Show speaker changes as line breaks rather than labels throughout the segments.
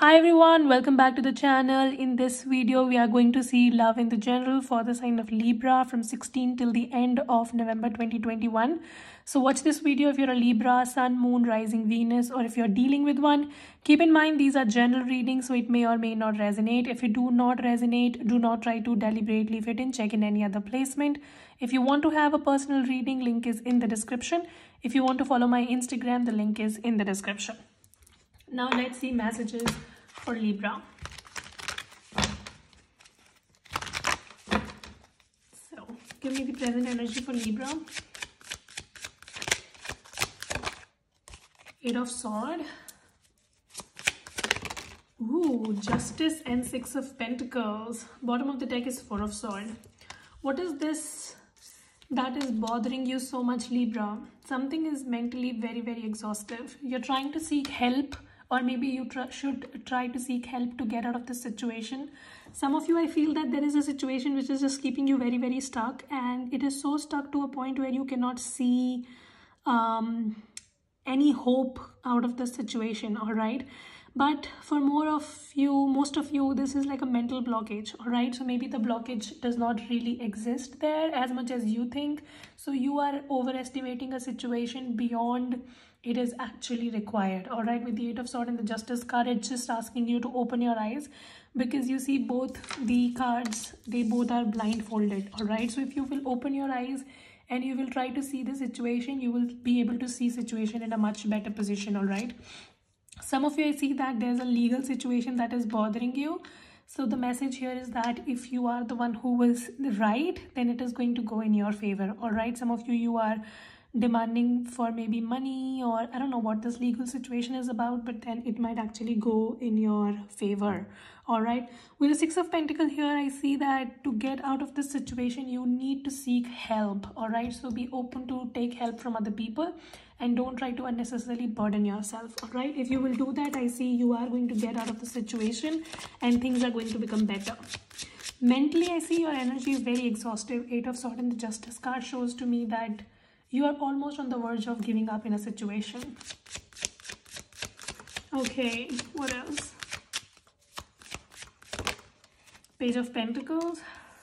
Hi everyone, welcome back to the channel. In this video, we are going to see love in the general for the sign of Libra from 16 till the end of November 2021. So watch this video if you're a Libra, Sun, Moon, Rising, Venus, or if you're dealing with one. Keep in mind these are general readings, so it may or may not resonate. If it do not resonate, do not try to deliberately fit in. Check in any other placement. If you want to have a personal reading, link is in the description. If you want to follow my Instagram, the link is in the description. Now let's see messages for Libra. So give me the present energy for Libra. Eight of Swords. Ooh, Justice and Six of Pentacles. Bottom of the deck is Four of Swords. What is this that is bothering you so much, Libra? Something is mentally very, very exhaustive. You're trying to seek help, or maybe you should try to seek help to get out of this situation. Some of you, I feel that there is a situation which is just keeping you very, very stuck, and it is so stuck to a point where you cannot see any hope out of the situation, all right? But for most of you, this is like a mental blockage, all right? So maybe the blockage does not really exist there as much as you think. So you are overestimating a situation beyond it is actually required, all right? With the Eight of Swords and the Justice card, it's just asking you to open your eyes, because you see both the cards, they both are blindfolded, all right? So if you will open your eyes and you will try to see the situation, you will be able to see situation in a much better position, all right? Some of you, I see that there's a legal situation that is bothering you. So the message here is that if you are the one who was right, then it is going to go in your favor, all right? Some of you, you are demanding for maybe money, or I don't know what this legal situation is about, but then it might actually go in your favor, all right? With the Six of Pentacles here, I see that to get out of this situation, you need to seek help, all right? So be open to take help from other people and don't try to unnecessarily burden yourself, all right? If you will do that, I see you are going to get out of the situation and things are going to become better. Mentally, I see your energy is very exhaustive. Eight of Swords and the Justice card shows to me that you are almost on the verge of giving up in a situation. Okay, what else? Page of Pentacles.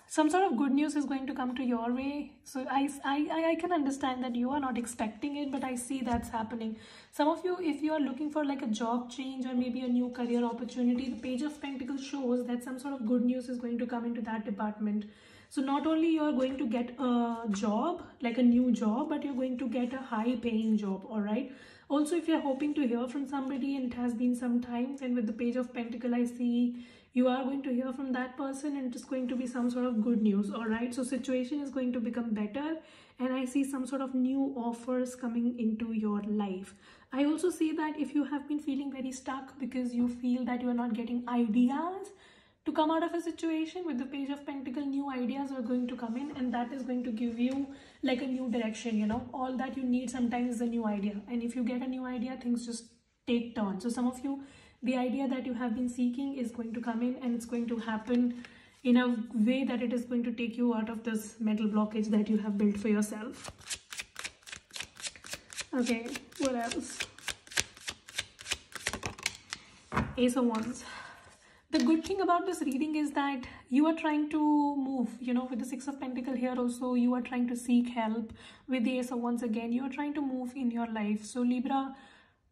Some sort of good news is going to come to your way. So I can understand that you are not expecting it, but I see that's happening. Some of you, if you are looking for like a job change or maybe a new career opportunity, the Page of Pentacles shows that some sort of good news is going to come into that department. So not only you're going to get a job, like a new job, but you're going to get a high paying job, all right? Also, if you're hoping to hear from somebody and it has been some time, then with the Page of Pentacles, I see you are going to hear from that person and it's going to be some sort of good news, all right? So situation is going to become better, and I see some sort of new offers coming into your life. I also see that if you have been feeling very stuck because you feel that you are not getting ideas to come out of a situation, with the Page of Pentacles, new ideas are going to come in, and that is going to give you like a new direction, you know? All that you need sometimes is a new idea, and if you get a new idea, things just take turn. So some of you, the idea that you have been seeking is going to come in, and it's going to happen in a way that it is going to take you out of this mental blockage that you have built for yourself. Okay, what else? Ace of Wands. The good thing about this reading is that you are trying to move, you know, with the Six of Pentacles here also, you are trying to seek help. With the Ace of Wands again, you are trying to move in your life. So Libra,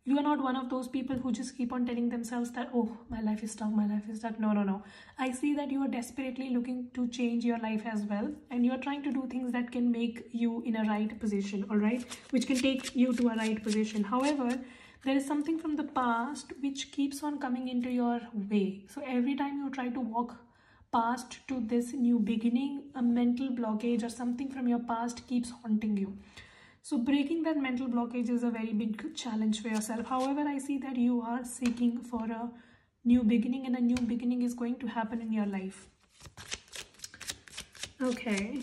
you are not one of those people who just keep on telling themselves that, oh, my life is stuck, my life is stuck. No, no, no. I see that you are desperately looking to change your life as well. And you are trying to do things that can make you in a right position, all right? Which can take you to a right position. However, there is something from the past which keeps on coming into your way. So every time you try to walk past to this new beginning, a mental blockage or something from your past keeps haunting you. So breaking that mental blockage is a very big challenge for yourself. However, I see that you are seeking for a new beginning, and a new beginning is going to happen in your life. Okay.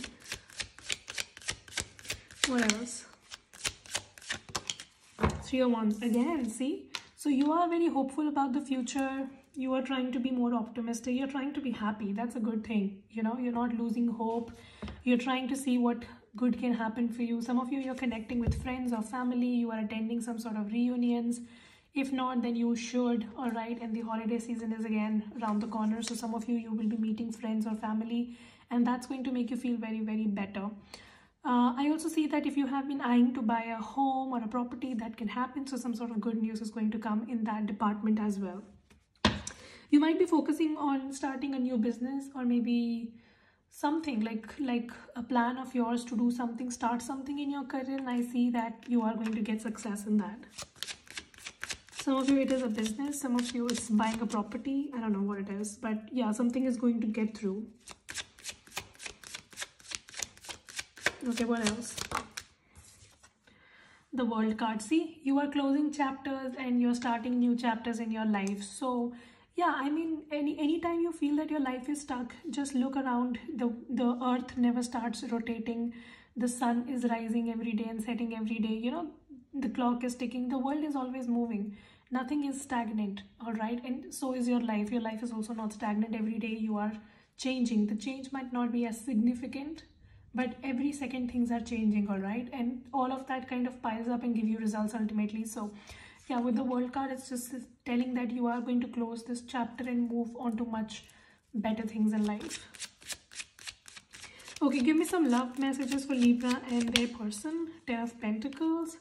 What else? Three of Wands again, see? So you are very hopeful about the future. You are trying to be more optimistic. You're trying to be happy. That's a good thing. You know, you're not losing hope. You're trying to see what good can happen for you. Some of you, you're connecting with friends or family. You are attending some sort of reunions. If not, then you should, all right? And the holiday season is again around the corner. So some of you will be meeting friends or family, and that's going to make you feel very, very better. I also see that if you have been eyeing to buy a home or a property, that can happen. So some sort of good news is going to come in that department as well. You might be focusing on starting a new business, or maybe something like a plan of yours to do something, start something in your career, and I see that you are going to get success in that. Some of you it is a business, some of you it's buying a property. I don't know what it is, but yeah, something is going to get through. Okay, what else? The World card. See, you are closing chapters and you're starting new chapters in your life. So yeah, I mean, anytime you feel that your life is stuck, just look around. The earth never starts rotating. The sun is rising every day and setting every day. You know, the clock is ticking. The world is always moving. Nothing is stagnant, all right? And so is your life. Your life is also not stagnant. Every day you are changing. The change might not be as significant, but every second things are changing, all right? And all of that kind of piles up and give you results ultimately. So yeah, with the World card, it's just telling that you are going to close this chapter and move on to much better things in life. Okay, give me some love messages for Libra and their person. Ten of Pentacles.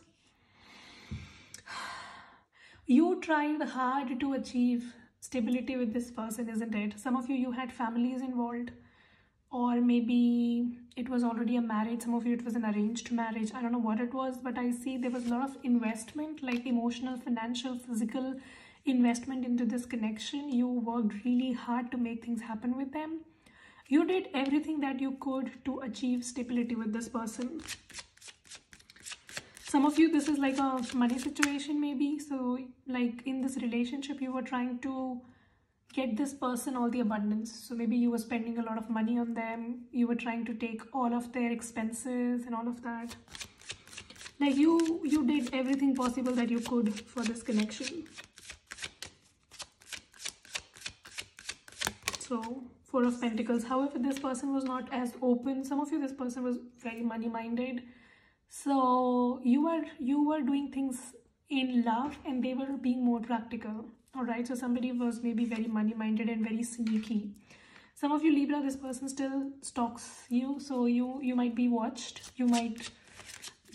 You tried hard to achieve stability with this person, isn't it? Some of you had families involved, or maybe it was already a marriage. Some of you it was an arranged marriage. I don't know what it was, but I see there was a lot of investment, like emotional, financial, physical investment into this connection. You worked really hard to make things happen with them. You did everything that you could to achieve stability with this person. Some of you, this is like a money situation maybe. So like in this relationship, you were trying to get this person all the abundance. So maybe you were spending a lot of money on them. You were trying to take all of their expenses and all of that. Like you did everything possible that you could for this connection. So Four of Pentacles. However, this person was not as open. Some of you, this person was very money minded. So you were doing things in love and they were being more practical. All right, so somebody was maybe very money minded and very sneaky. Some of you Libra, this person still stalks you, so you might be watched. You might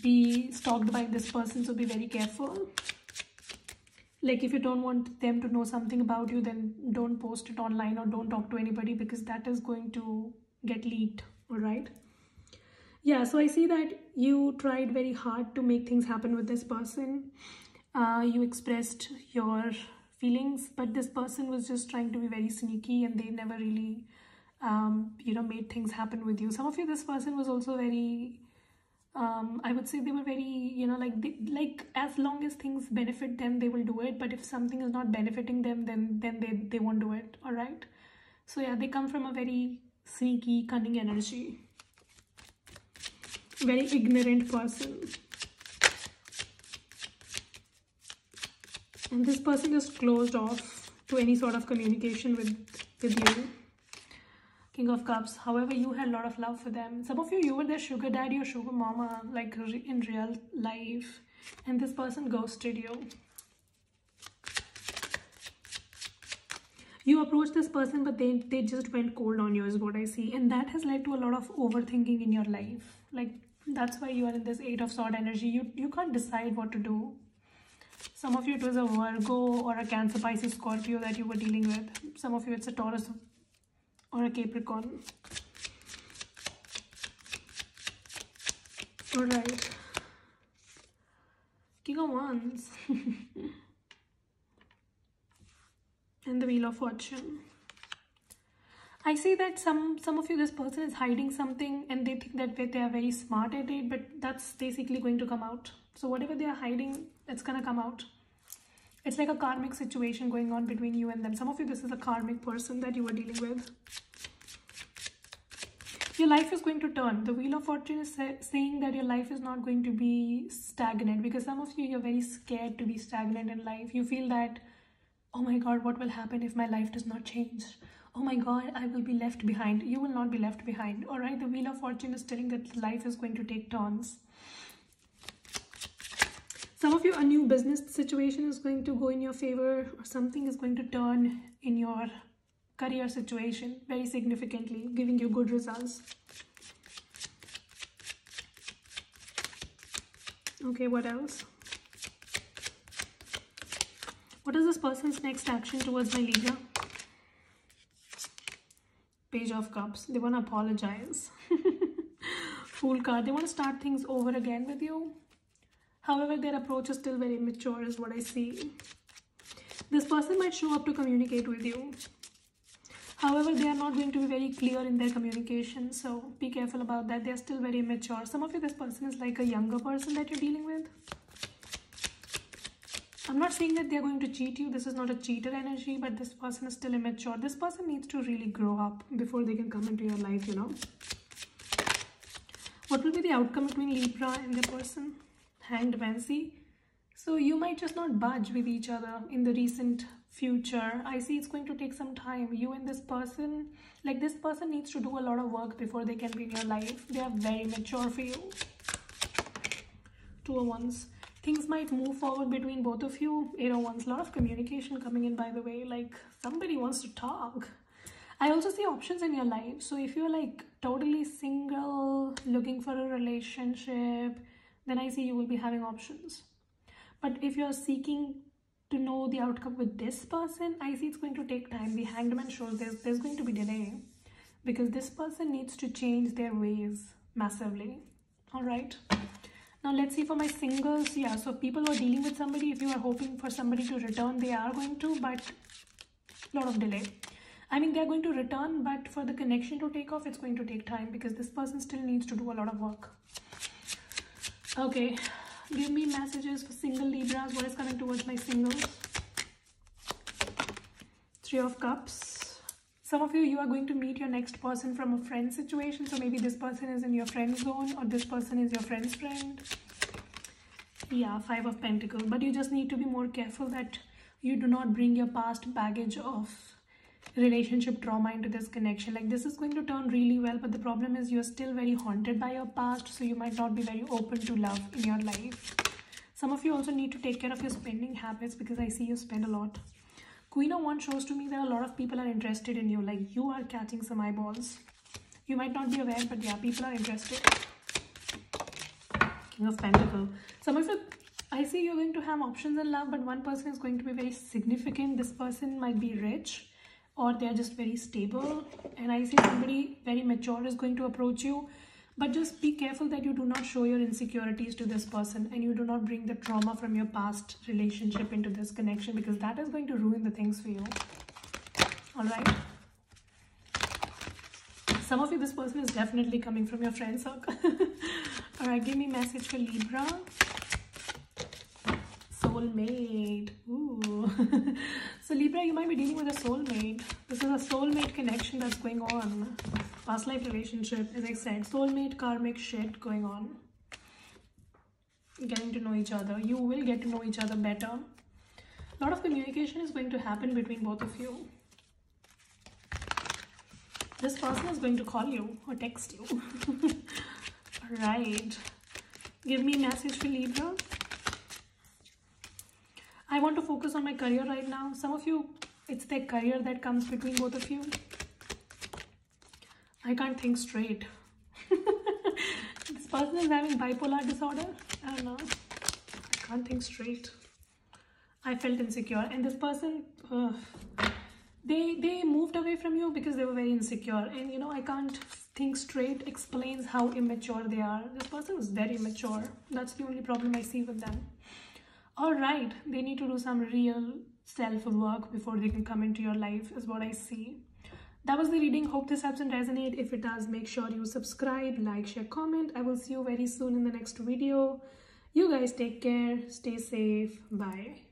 be stalked by this person, so be very careful. Like if you don't want them to know something about you, then don't post it online or don't talk to anybody, because that is going to get leaked. All right. Yeah, so I see that you tried very hard to make things happen with this person. You expressed your feelings, but this person was just trying to be very sneaky and they never really, made things happen with you. Some of you, this person was also very, I would say they were very, like as long as things benefit them, they will do it. But if something is not benefiting them, then they won't do it, all right? So yeah, they come from a very sneaky, cunning energy. Very ignorant person. And this person is closed off to any sort of communication with you. King of Cups. However, you had a lot of love for them. Some of you were their sugar daddy or sugar mama, like in real life. And this person ghosted you. You approached this person, but they just went cold on you is what I see. And that has led to a lot of overthinking in your life. Like, that's why you are in this Eight of Swords energy. You can't decide what to do. Some of you, it was a Virgo or a Cancer, Pisces, Scorpio that you were dealing with. Some of you, it's a Taurus or a Capricorn. Alright. King of Wands. And the Wheel of Fortune. I see that some of you, this person is hiding something and they think that they are very smart at it, but that's basically going to come out. So whatever they are hiding, it's going to come out. It's like a karmic situation going on between you and them. Some of you, this is a karmic person that you are dealing with. Your life is going to turn. The Wheel of Fortune is saying that your life is not going to be stagnant, because some of you, you're very scared to be stagnant in life. You feel that, oh my God, what will happen if my life does not change? Oh my God, I will be left behind. You will not be left behind. All right, the Wheel of Fortune is telling that life is going to take turns. Some of you, a new business situation is going to go in your favor, or something is going to turn in your career situation very significantly, giving you good results. Okay, what else? What is this person's next action towards my Libra? Page of Cups. They want to apologize. Fool card. They want to start things over again with you. However, their approach is still very mature is what I see. This person might show up to communicate with you. However, they are not going to be very clear in their communication. So be careful about that. They are still very mature. Some of you, this person is like a younger person that you're dealing with. I'm not saying that they're going to cheat you. This is not a cheater energy, but this person is still immature. This person needs to really grow up before they can come into your life, you know. What will be the outcome between Libra and the person? Hanged Man. So you might just not budge with each other in the recent future. I see it's going to take some time. You and this person, like this person needs to do a lot of work before they can be in your life. They are very mature for you. Two of Wands. Things might move forward between both of you. Eight of Wands. A lot of communication coming in, by the way. Like somebody wants to talk. I also see options in your life. So if you're like totally single, looking for a relationship, then I see you will be having options. But if you're seeking to know the outcome with this person, I see it's going to take time. The Hanged Man shows there's going to be delay because this person needs to change their ways massively. All right. Now let's see for my singles. Yeah, so people who are dealing with somebody, if you are hoping for somebody to return, they are going to, but a lot of delay. I mean, they're going to return, but for the connection to take off, it's going to take time because this person still needs to do a lot of work. Okay, give me messages for single Libras. What is coming towards my singles? Three of Cups. Some of you, you are going to meet your next person from a friend situation. So maybe this person is in your friend zone or this person is your friend's friend. Yeah, Five of Pentacles. But you just need to be more careful that you do not bring your past baggage of relationship trauma into this connection. Like this is going to turn really well, but the problem is you're still very haunted by your past, so you might not be very open to love in your life. Some of you also need to take care of your spending habits because I see you spend a lot. Queen of Wands shows to me that a lot of people are interested in you. Like you are catching some eyeballs. You might not be aware, but yeah, people are interested. King of Pentacles. Some of you, I see you're going to have options in love, but one person is going to be very significant. This person might be rich, or they're just very stable, and I see somebody very mature is going to approach you, but just be careful that you do not show your insecurities to this person and you do not bring the trauma from your past relationship into this connection because that is going to ruin the things for you. All right, some of you, this person is definitely coming from your friend circle. All right, give me message for Libra. Soulmate. Ooh. So Libra, you might be dealing with a soulmate. This is a soulmate connection that's going on. Past life relationship, as I said, soulmate karmic shit going on. Getting to know each other. You will get to know each other better. A lot of communication is going to happen between both of you. This person is going to call you or text you. Alright. Give me a message for Libra. I want to focus on my career right now. Some of you, it's their career that comes between both of you. I can't think straight. This person is having bipolar disorder. I don't know. I can't think straight. I felt insecure. And this person, they moved away from you because they were very insecure. And you know, I can't think straight explains how immature they are. This person is very immature. That's the only problem I see with them. All right, they need to do some real self-work before they can come into your life is what I see. That was the reading. Hope this helps and resonate. If it does, make sure you subscribe, like, share, comment. I will see you very soon in the next video. You guys take care. Stay safe. Bye.